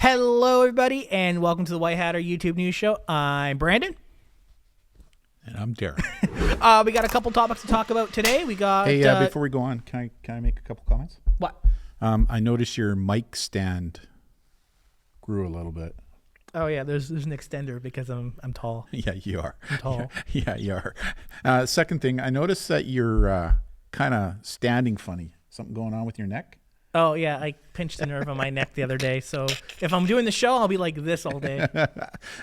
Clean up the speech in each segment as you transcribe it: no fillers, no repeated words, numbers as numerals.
Hello, everybody, and welcome to the White Hatter YouTube News Show. I'm Brandon. And I'm Derek. We got a couple topics to talk about today. We got. Hey, before we go on, can I make a couple comments? What? I noticed your mic stand grew a little bit. Oh yeah, there's an extender because I'm tall. Yeah, you are. I'm tall. Yeah, you are. Second thing, I noticed that you're kind of standing funny. Something going on with your neck? Oh yeah, I pinched a nerve on my neck the other day. So if I'm doing the show, I'll be like this all day.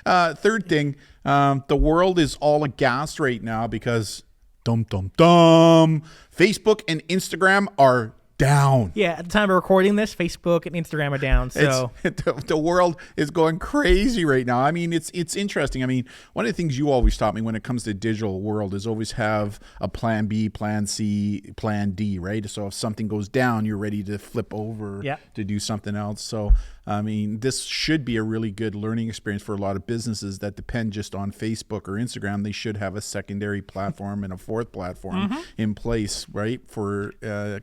Third thing, the world is all aghast right now because Facebook and Instagram are down. Yeah, at the time of recording this, Facebook and Instagram are down. So the world is going crazy right now. I mean, it's interesting. I mean, one of the things you always taught me when it comes to digital world is always have a plan B, plan C, plan D, right? So if something goes down, you're ready to flip over to do something else. So, I mean, this should be a really good learning experience for a lot of businesses that depend just on Facebook or Instagram. They should have a secondary platform and a fourth platform in place, right, for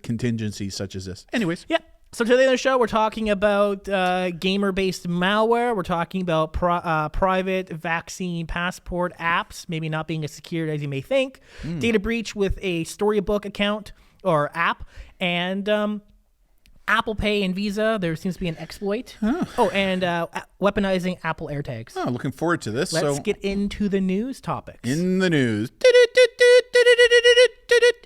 contingencies such as this. Anyways. Yeah. So today on the show, we're talking about gamer-based malware. We're talking about private vaccine passport apps, maybe not being as secure as you may think. Data breach with a Storybook account or app. And Apple Pay and Visa, there seems to be an exploit. And weaponizing Apple AirTags. Oh, looking forward to this. Let's get into the news topics. In the news.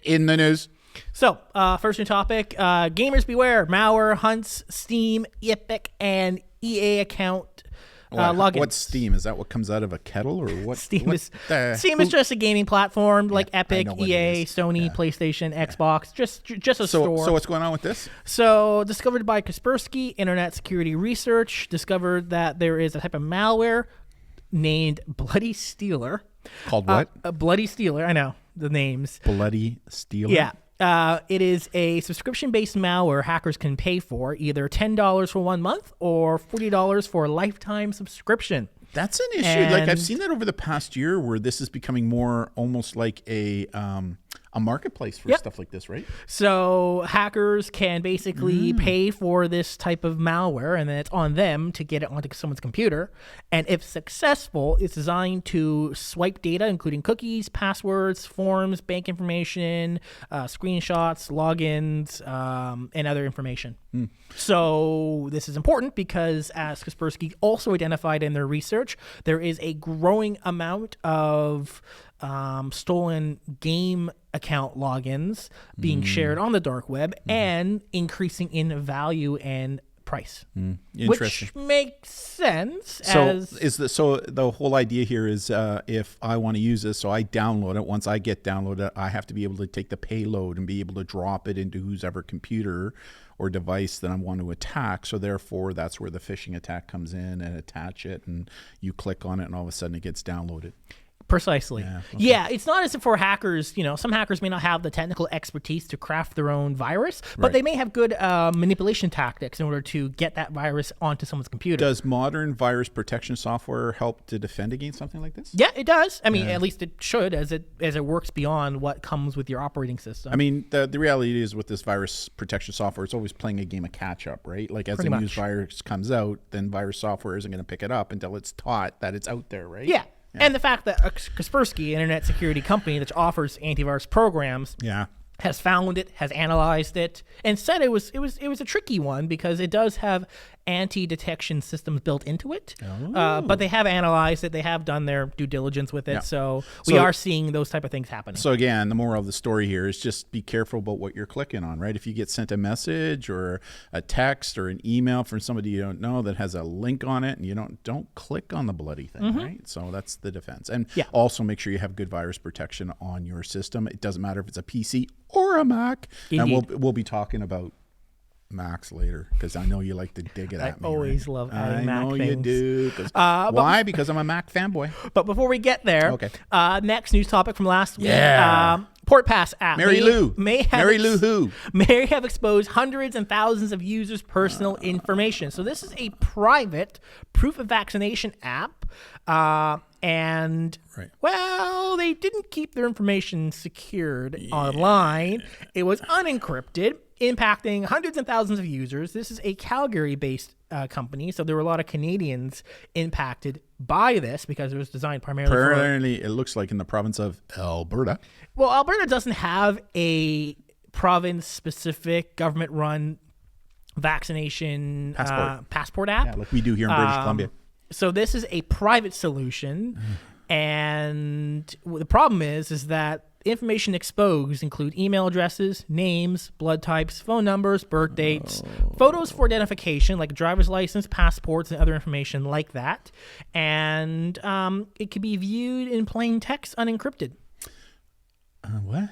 In the news. So, first new topic, gamers beware, malware hunts Steam, Epic, and EA account logins. What's Steam? Is that what comes out of a kettle or what? Steam is just a gaming platform like Epic, EA, Sony, PlayStation, Xbox, just a store. So what's going on with this? So, discovered by Kaspersky, Internet Security Research, discovered that there is a type of malware named Bloody Stealer. Called what? A Bloody Stealer, I know, the names. Bloody Stealer? Yeah. It is a subscription-based malware hackers can pay for, either $10 for 1 month or $40 for a lifetime subscription. That's an issue. Like I've seen that over the past year where this is becoming more almost like a marketplace for stuff like this, right? So hackers can basically pay for this type of malware, and then it's on them to get it onto someone's computer. And if successful, it's designed to swipe data, including cookies, passwords, forms, bank information, screenshots, logins, and other information. So this is important because, as Kaspersky also identified in their research, there is a growing amount of stolen game account logins being shared on the dark web and increasing in value and price, which makes sense. So the whole idea here is if I want to use this, so I download it. Once I get downloaded, I have to be able to take the payload and be able to drop it into whose ever computer or device that I want to attack. So therefore, that's where the phishing attack comes in and attach it, and you click on it, and all of a sudden it gets downloaded. Precisely. Yeah, it's not as if for hackers, some hackers may not have the technical expertise to craft their own virus, but they may have good manipulation tactics in order to get that virus onto someone's computer. Does modern virus protection software help to defend against something like this? Yeah, it does. I mean, at least it should, as it works beyond what comes with your operating system. I mean, the reality is with this virus protection software, it's always playing a game of catch up, right? Like as a new virus comes out, then virus software isn't going to pick it up until it's taught that it's out there, right? Yeah. And the fact that Kaspersky, an internet security company that offers antivirus programs, has found it, has analyzed it, and said it was a tricky one because it does have anti-detection systems built into it. But they have analyzed it. They have done their due diligence with it. So we are seeing those type of things happening. So again, the moral of the story here is just be careful about what you're clicking on, right? If you get sent a message or a text or an email from somebody you don't know that has a link on it, and you don't click on the bloody thing, right? So that's the defense. And also make sure you have good virus protection on your system. It doesn't matter if it's a PC or a Mac. Indeed. And we'll be talking about Macs later because I know you like to dig it at me. I always love adding Mac things. I know you do. Why? Because I'm a Mac fanboy. But before we get there, next news topic from last week. Portpass app may have exposed hundreds and thousands of users' personal information. So this is a private proof of vaccination app. And, well, they didn't keep their information secured online. It was unencrypted. impacting hundreds and thousands of users. This is a Calgary-based company, so there were a lot of Canadians impacted by this because it was designed primarily it looks like in the province of Alberta. Well, Alberta doesn't have a province-specific government-run vaccination passport app. Yeah, like we do here in British Columbia. So this is a private solution, and the problem is that information exposed include email addresses, names, blood types, phone numbers, birth dates, photos for identification like a driver's license, passports, and other information like that. And it can be viewed in plain text unencrypted. What?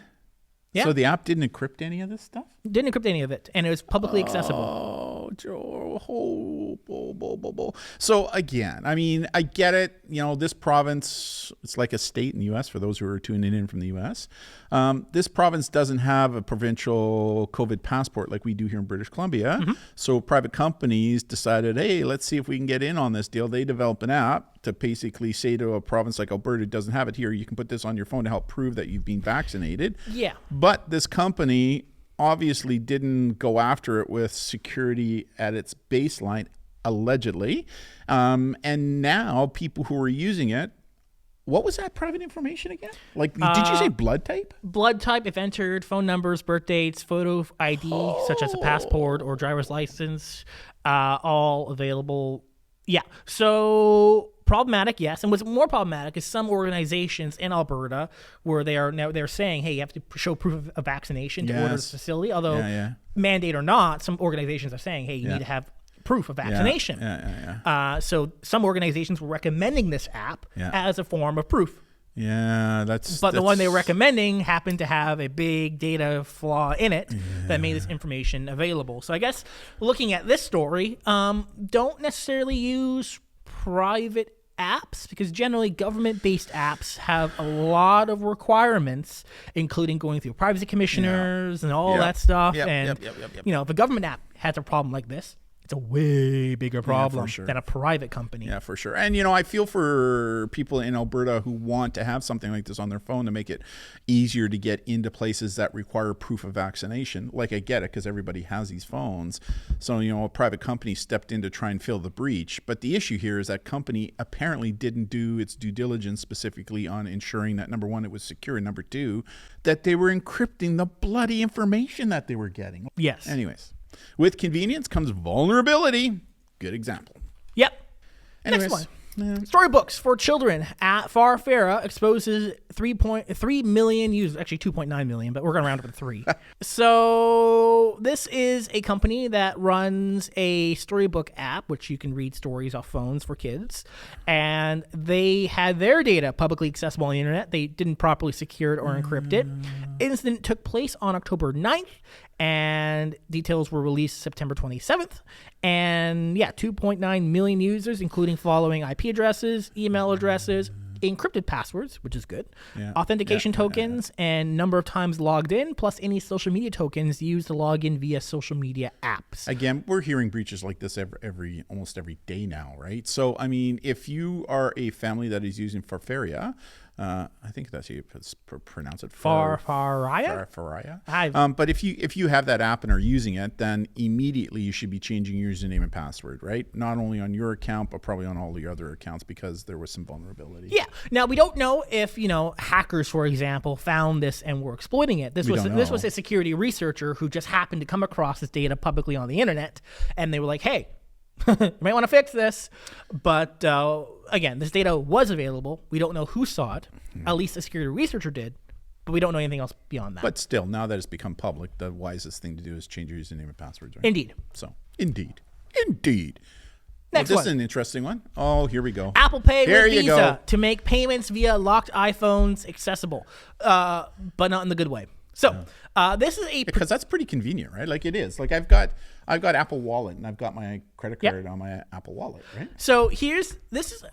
Yeah. So the app didn't encrypt any of this stuff? Didn't encrypt any of it, and it was publicly accessible. Oh, Joe. So again, I mean, I get it. You know, this province, it's like a state in the U.S. for those who are tuning in from the U.S. This province doesn't have a provincial COVID passport like we do here in British Columbia. Mm-hmm. So private companies decided, hey, let's see if we can get in on this deal. They develop an app to basically say to a province like Alberta, doesn't have it here, you can put this on your phone to help prove that you've been vaccinated. Yeah. But this company obviously didn't go after it with security at its baseline, allegedly. And now people who are using it, what was that private information again? Like, did you say blood type? Blood type, if entered, phone numbers, birth dates, photo ID, such as a passport or driver's license, all available. Yeah. So problematic, yes. And what's more problematic is some organizations in Alberta where they're saying, hey, you have to show proof of vaccination to order this facility. Although mandate or not, some organizations are saying, hey, you need to have proof of vaccination. So some organizations were recommending this app as a form of proof. Yeah, But the one they were recommending happened to have a big data flaw in it that made this information available. So I guess looking at this story, don't necessarily use private apps, because generally government-based apps have a lot of requirements, including going through privacy commissioners and all that stuff. You know, if a government app has a problem like this, it's a way bigger problem than a private company. Yeah, for sure. And, you know, I feel for people in Alberta who want to have something like this on their phone to make it easier to get into places that require proof of vaccination. Like, I get it, because everybody has these phones. So, you know, a private company stepped in to try and fill the breach. But the issue here is that company apparently didn't do its due diligence specifically on ensuring that, number one, it was secure, and number two, that they were encrypting the bloody information that they were getting. Yes. Anyways. With convenience comes vulnerability. Good example. Yep. Anyways, next one. Storybooks for children at FarFara exposes 3.3 million users. Actually, 2.9 million, but we're going to round up to 3. So this is a company that runs a storybook app, which you can read stories off phones for kids. And they had their data publicly accessible on the internet. They didn't properly secure it or encrypt it. Incident took place on October 9th. And details were released September 27th. And 2.9 million users, including following IP addresses, email addresses, encrypted passwords, which is good, authentication tokens, and number of times logged in, plus any social media tokens used to log in via social media apps. Again, we're hearing breaches like this almost every day now, right? So, I mean, if you are a family that is using FarFaria, I think that's how you pronounce it. FarFaria? FarFaria. But if you have that app and are using it, then immediately you should be changing your username and password, right? Not only on your account, but probably on all your other accounts, because there was some vulnerability. Yeah. Now, we don't know if, hackers, for example, found this and were exploiting it. This was a security researcher who just happened to come across this data publicly on the internet, and they were like, hey, you might want to fix this. But again, this data was available. We don't know who saw it. At least the security researcher did. But we don't know anything else beyond that. But still, now that it's become public, the wisest thing to do is change your username and passwords, right? Indeed. So, indeed. Next this one. is an interesting one. Oh, here we go. Apple Pay with Visa to make payments via locked iPhones accessible, but not in the good way. So this is because that's pretty convenient, right? Like, it is. Like, I've got Apple Wallet, and I've got my credit card on my Apple Wallet, right? So this is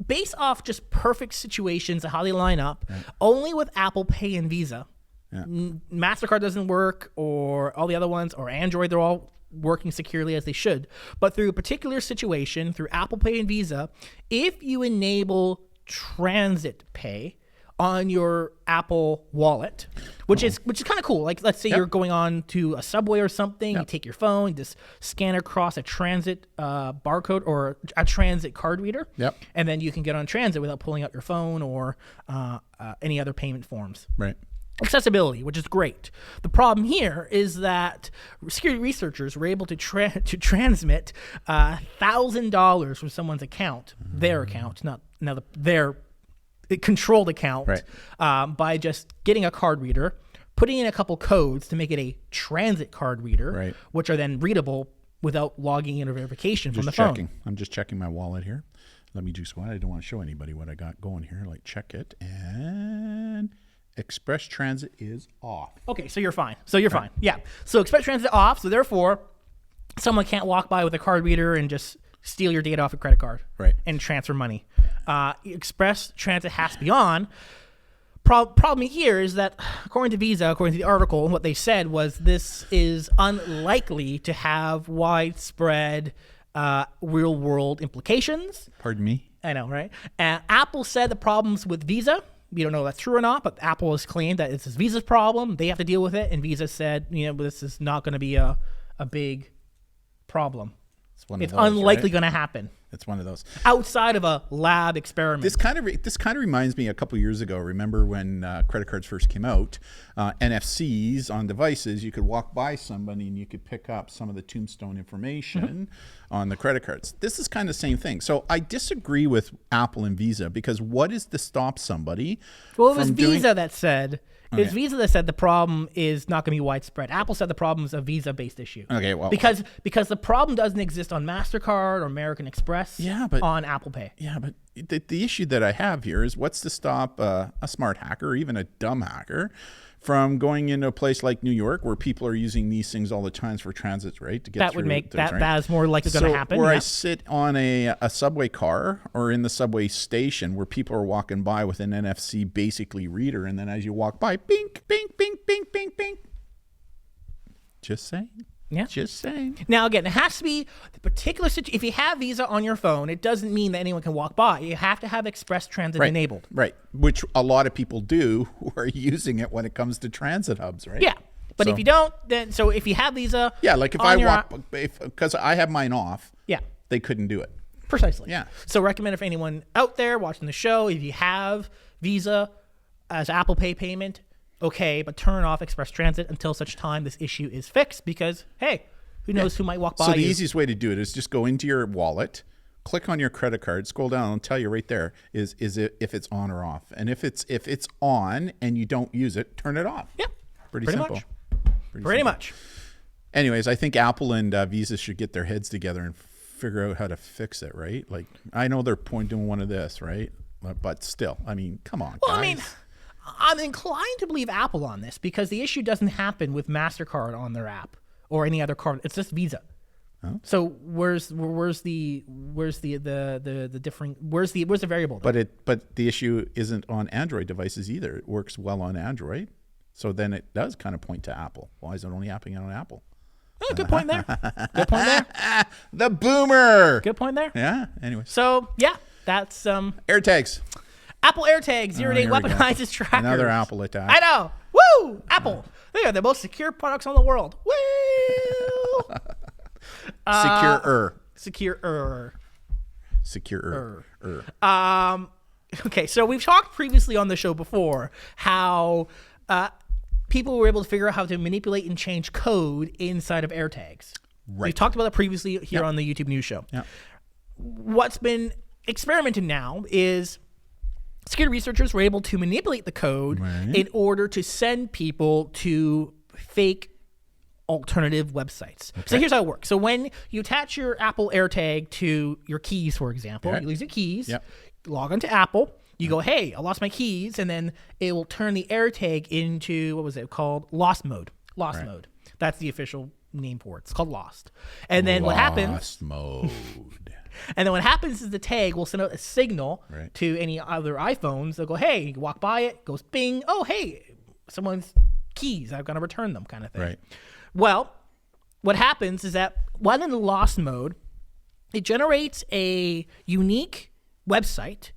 based off just perfect situations and how they line up. Only with Apple Pay and Visa. MasterCard doesn't work, or all the other ones, or Android, they're all working securely as they should. But through a particular situation, through Apple Pay and Visa, if you enable transit pay, on your Apple Wallet, which is kind of cool. Like, let's say you're going on to a subway or something, you take your phone, you just scan across a transit barcode or a transit card reader, and then you can get on transit without pulling out your phone or any other payment forms. Right. Accessibility, which is great. The problem here is that security researchers were able to transmit $1,000 from someone's account, their account, not their controlled account, by just getting a card reader, putting in a couple codes to make it a transit card reader, which are then readable without logging in or verification from the phone. I'm just checking my wallet here. Let me just go. I don't want to show anybody what I got going here. Like, check it, and Express Transit is off. Okay, so you're fine. Fine. Yeah. So Express Transit off. So therefore, someone can't walk by with a card reader and just steal your data off a credit card, and transfer money. Express Transit has to be on. Problem here is that, according to Visa, according to the article, what they said was this is unlikely to have widespread real-world implications. Pardon me? I know, right? Apple said the problems with Visa. We don't know if that's true or not, but Apple has claimed that it's Visa's problem. They have to deal with it, and Visa said, this is not going to be a big problem. It's unlikely going to happen. It's one of those outside of a lab experiment. This kind of reminds me a couple years ago. Remember when credit cards first came out? NFCs on devices, you could walk by somebody and you could pick up some of the tombstone information on the credit cards. This is kind of the same thing. So I disagree with Apple and Visa, because what is to stop somebody? Well, it was Visa that said. It's Visa that said the problem is not going to be widespread. Apple said the problem is a Visa-based issue. Okay, well, because the problem doesn't exist on MasterCard or American Express. On Apple Pay. Yeah, but the issue that I have here is what's to stop a smart hacker or even a dumb hacker from going into a place like New York, where people are using these things all the time for transit, right? To get that through would make those, that is more likely going to happen. Where I sit on a subway car or in the subway station where people are walking by with an NFC basically reader, and then as you walk by, bink, bink, bink, bink, bink, bink. Just saying. Yeah. Just saying. Now, again, it has to be the particular situation. If you have Visa on your phone, it doesn't mean that anyone can walk by. You have to have Express Transit enabled. Right. Which a lot of people do who are using it when it comes to transit hubs, right? Yeah. But if you don't, then if you have Visa, like if I walk, because I have mine off, they couldn't do it. Precisely. Yeah. So recommend, if anyone out there watching the show, if you have Visa as Apple Pay payment, okay, but turn off Express Transit until such time this issue is fixed, because, hey, who knows who might walk by. So the easiest way to do it is just go into your wallet, click on your credit card, scroll down, and it'll tell you right there is it if it's on or off. And if it's on and you don't use it, turn it off. Yeah. Pretty simple. Pretty much. Anyways, I think Apple and Visa should get their heads together and figure out how to fix it, right? Like, I know they're pointing one of this, right? But still, I mean, come on, guys. I'm inclined to believe Apple on this, because the issue doesn't happen with MasterCard on their app or any other card. It's just Visa. Oh. So where's the differing? Where's the variable? But the issue isn't on Android devices either. It works well on Android. So then it does kind of point to Apple. Why is it only happening on Apple? Oh, good point there. The boomer. Good point there. Yeah. Anyway. So yeah, that's AirTags. Apple AirTag 0-day weaponizes trackers. Another Apple attack. I know. Woo! Apple. They are the most secure products on the world. Woo! Securer. Okay, so we've talked previously on the show before how people were able to figure out how to manipulate and change code inside of AirTags. Right. We've talked about it previously here on the YouTube News Show. Yep. What's been experimented now is security researchers were able to manipulate the code in order to send people to fake alternative websites. Okay. So here's how it works. So when you attach your Apple AirTag to your keys, for example, you lose your keys, log onto Apple, you go, hey, I lost my keys, and then it will turn the AirTag into, what was it called? Lost mode. Lost mode. That's the official name for it. It's called Lost. And then what happens? Lost mode. And then what happens is the tag will send out a signal to any other iPhones. They'll go, hey, you walk by it, goes bing, oh, hey, someone's keys, I've got to return them, kind of thing. Right. Well, what happens is that while in the lost mode, it generates a unique website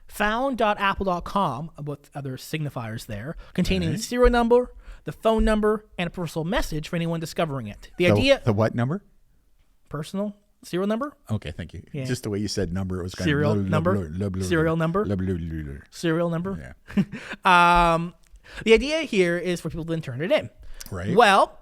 found.apple.com, with other signifiers there, containing the serial number, the phone number, and a personal message for anyone discovering it. The what number? Personal serial number. Okay, thank you. Yeah. Just the way you said number, it was kind Serial of number. Serial number. Serial number. Yeah. The idea here is for people to then turn it in. Right. Well,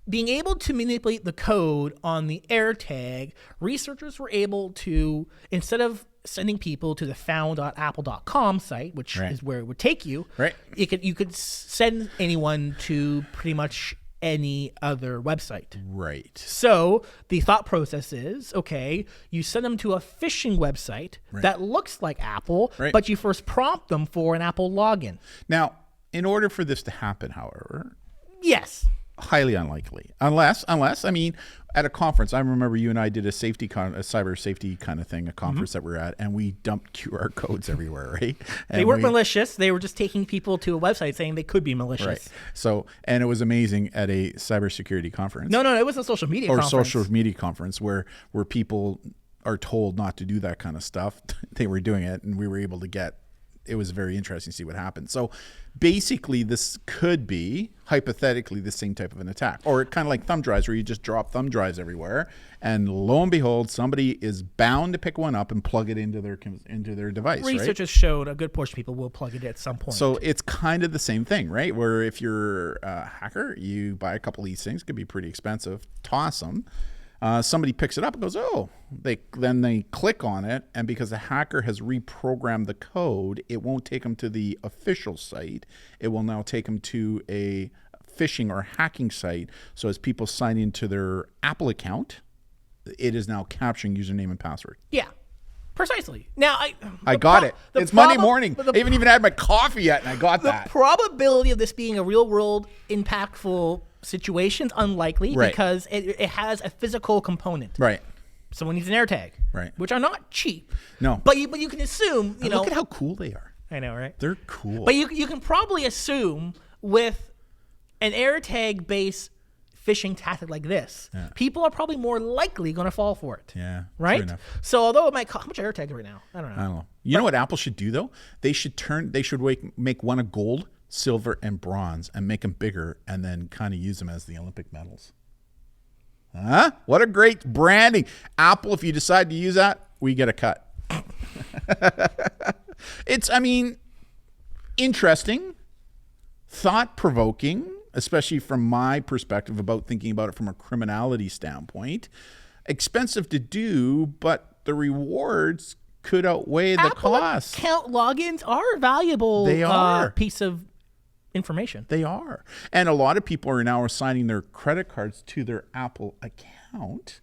being able to manipulate the code on the AirTag, researchers were able to, instead of sending people to the found.apple.com site, which is where it would take you, you could send anyone to pretty much any other website. Right. So the thought process is, okay, you send them to a phishing website that looks like Apple, but you first prompt them for an Apple login. Now, in order for this to happen, however, yes, highly unlikely, unless I mean, at a conference, I remember you and I did a cyber safety kind of thing, a conference that we're at, and we dumped QR codes everywhere, right? And they weren't malicious. They were just taking people to a website saying they could be malicious. Right. So, and it was amazing at a cybersecurity conference. No, it was a social media conference. Or social media conference where people are told not to do that kind of stuff. They were doing it, and we were able to get. It was very interesting to see what happened. So basically, this could be, hypothetically, the same type of an attack. Or kind of like thumb drives, where you just drop thumb drives everywhere, and lo and behold, somebody is bound to pick one up and plug it into their device. Research has showed a good portion of people will plug it at some point. So it's kind of the same thing, right? Where if you're a hacker, you buy a couple of these things, could be pretty expensive, toss them. Somebody picks it up and goes, oh, then they click on it, and because the hacker has reprogrammed the code, it won't take them to the official site. It will now take them to a phishing or hacking site. So as people sign into their Apple account, it is now capturing username and password. Yeah. Precisely. Now, I got it. It's Monday morning. I haven't even had my coffee yet, and I got that. The probability of this being a real-world impactful situation's unlikely because it has a physical component. Right. Someone needs an AirTag. Right. Which are not cheap. No. But you can assume, you know. Look at how cool they are. I know, right? They're cool. But you can probably assume with an AirTag-based phishing tactic like this, people are probably more likely going to fall for it. Yeah. Right? True enough. So although it might cost, how much are AirTags right now? I don't know. You know what Apple should do though? They should make one of gold, silver, and bronze and make them bigger and then kind of use them as the Olympic medals. Huh? What a great branding. Apple, if you decide to use that, we get a cut. It's, interesting, thought-provoking, especially from my perspective about thinking about it from a criminality standpoint. Expensive to do, but the rewards could outweigh the cost. Account logins are a valuable piece of information. They are. And a lot of people are now assigning their credit cards to their Apple account,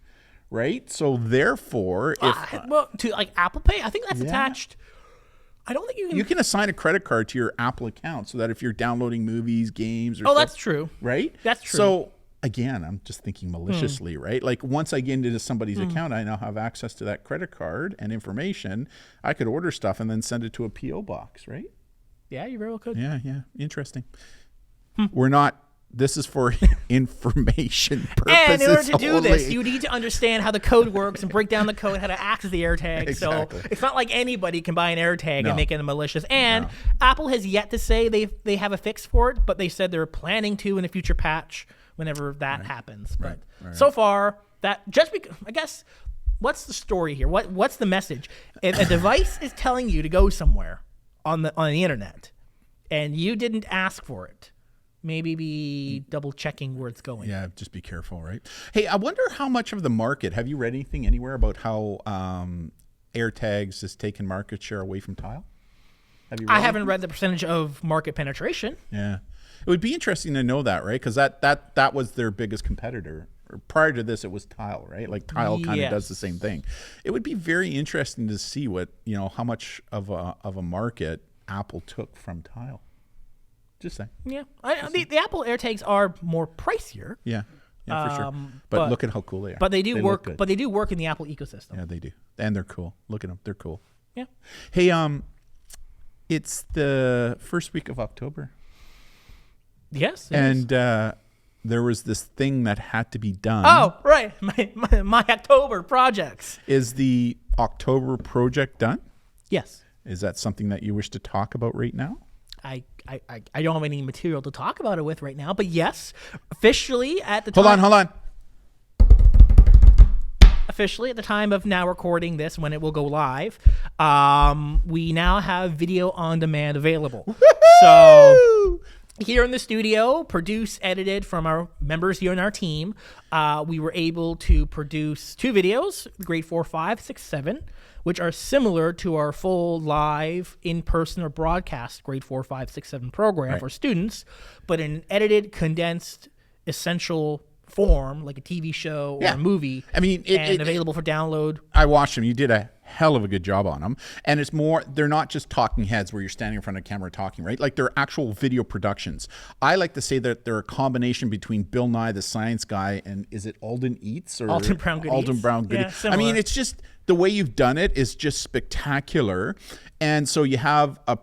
right? So therefore, to like Apple Pay, I think that's attached. I don't think you can assign a credit card to your Apple account so that if you're downloading movies, games, or stuff, that's true. Right? That's true. So again, I'm just thinking maliciously, right? Like once I get into somebody's account, I now have access to that credit card and information. I could order stuff and then send it to a PO box, right? Yeah, you very well could. Yeah. Interesting. This is for information purposes. And in order to do only. this, you need to understand how the code works and break down the code, how to access the AirTag. Exactly. So it's not like anybody can buy an AirTag and make it malicious. And Apple has yet to say they have a fix for it, but they said they're planning to in a future patch whenever that happens. But so far, I guess, what's the story here? What's the message? If a device is telling you to go somewhere on the internet and you didn't ask for it, maybe be double checking where it's going. Yeah, just be careful, right? Hey, I wonder how much of the market, have you read anything anywhere about how AirTags has taken market share away from Tile? I haven't read the percentage of market penetration. Yeah. It would be interesting to know that, right? Because that was their biggest competitor. Or prior to this, it was Tile, right? Like Tile kind of does the same thing. It would be very interesting to see how much of a market Apple took from Tile. Just saying. Yeah. The Apple AirTags are more pricier. Yeah, for sure. But look at how cool they are. But they do work. But they do work in the Apple ecosystem. Yeah, they do, and they're cool. Look at them; they're cool. Yeah. Hey, it's the first week of October. Yes. And there was this thing that had to be done. Oh, right. My October projects. Is the October project done? Yes. Is that something that you wish to talk about right now? I don't have any material to talk about it with right now, but yes, officially at the time. Hold on. Officially at the time of now recording this, when it will go live, we now have video on demand available. Woo-hoo! So here in the studio, produced, edited from our members here in our team, we were able to produce 2 videos, grade 4, 5, 6, 7, which are similar to our full live in-person or broadcast grade 4, 5, 6, 7 program for students, but in an edited, condensed, essential form, like a TV show or a movie. I mean, available for download. I watched them. You did a hell of a good job on them. And it's more, they're not just talking heads where you're standing in front of a camera talking, right? Like they're actual video productions. I like to say that they're a combination between Bill Nye the Science Guy and is it Alden Eats or Alton Brown Good Alton Eats? Brown Good Yeah, Eats. I mean, it's just the way you've done it is just spectacular. And so you have a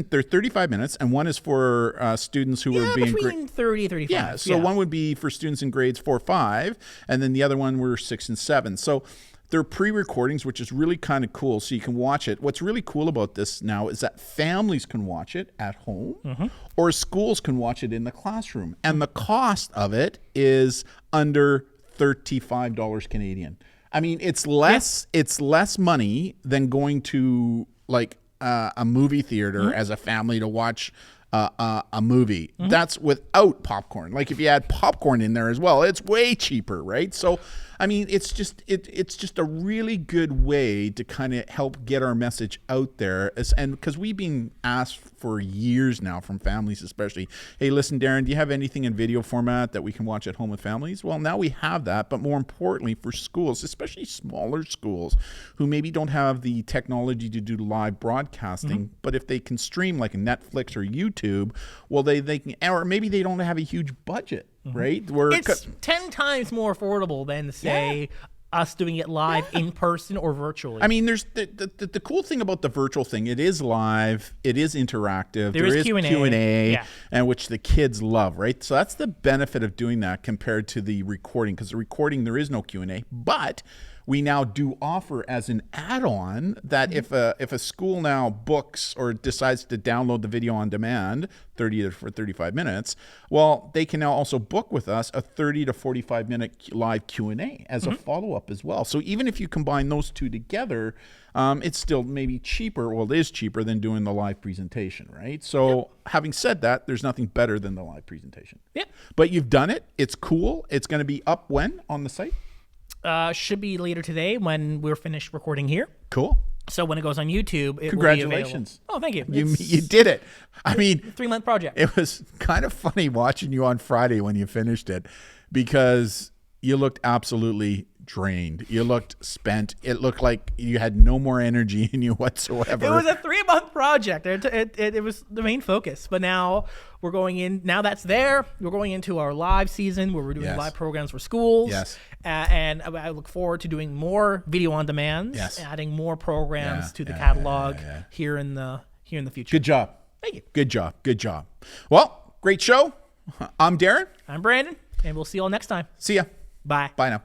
they're 35 minutes, and one is for students who are being between 30 and 35. Yeah, so one would be for students in grades 4, 5, and then the other one were 6 and 7. So they're pre-recordings, which is really kind of cool, so you can watch it. What's really cool about this now is that families can watch it at home, or schools can watch it in the classroom. And the cost of it is under $35 Canadian. I mean, it's less money than going to like a movie theater as a family to watch a movie. That's without popcorn. Like if you add popcorn in there as well, it's way cheaper, right? So I mean, it's just a really good way to kind of help get our message out there. And because we've been asked for years now from families especially, hey, listen, Darren, do you have anything in video format that we can watch at home with families? Well, now we have that, but more importantly for schools, especially smaller schools who maybe don't have the technology to do live broadcasting, but if they can stream like a Netflix or YouTube, well, they can, or maybe they don't have a huge budget. Right? It's 10 times more affordable than, say, us doing it live in person or virtually. I mean, there's the cool thing about the virtual thing. It is live. It is interactive. There is Q&A, and which the kids love, right? So that's the benefit of doing that compared to the recording, because the recording, there is no Q&A, but we now do offer as an add-on that if a school now books or decides to download the video on demand, 30 for 35 minutes, well, they can now also book with us a 30 to 45 minute live Q&A as a follow-up as well. So even if you combine those two together, it's still maybe cheaper. Well, it is cheaper than doing the live presentation, right? So having said that, there's nothing better than the live presentation. Yeah. But you've done it. It's cool. It's going to be up when on the site? Should be later today when we're finished recording here. Cool. So when it goes on YouTube, it Congratulations. will be available. Oh, thank you. You did it. I mean, 3-month project. It was kind of funny watching you on Friday when you finished it because you looked absolutely drained. You looked spent. It looked like you had no more energy in you whatsoever. It was a 3-month project. It was the main focus. But now we're going in. Now that's there. We're going into our live season where we're doing live programs for schools. Yes. And I look forward to doing more video on demand. Yes. Adding more programs to the catalog here in the future. Good job. Thank you. Good job. Good job. Well, great show. I'm Darren. I'm Brandon, and we'll see you all next time. See ya. Bye. Bye now.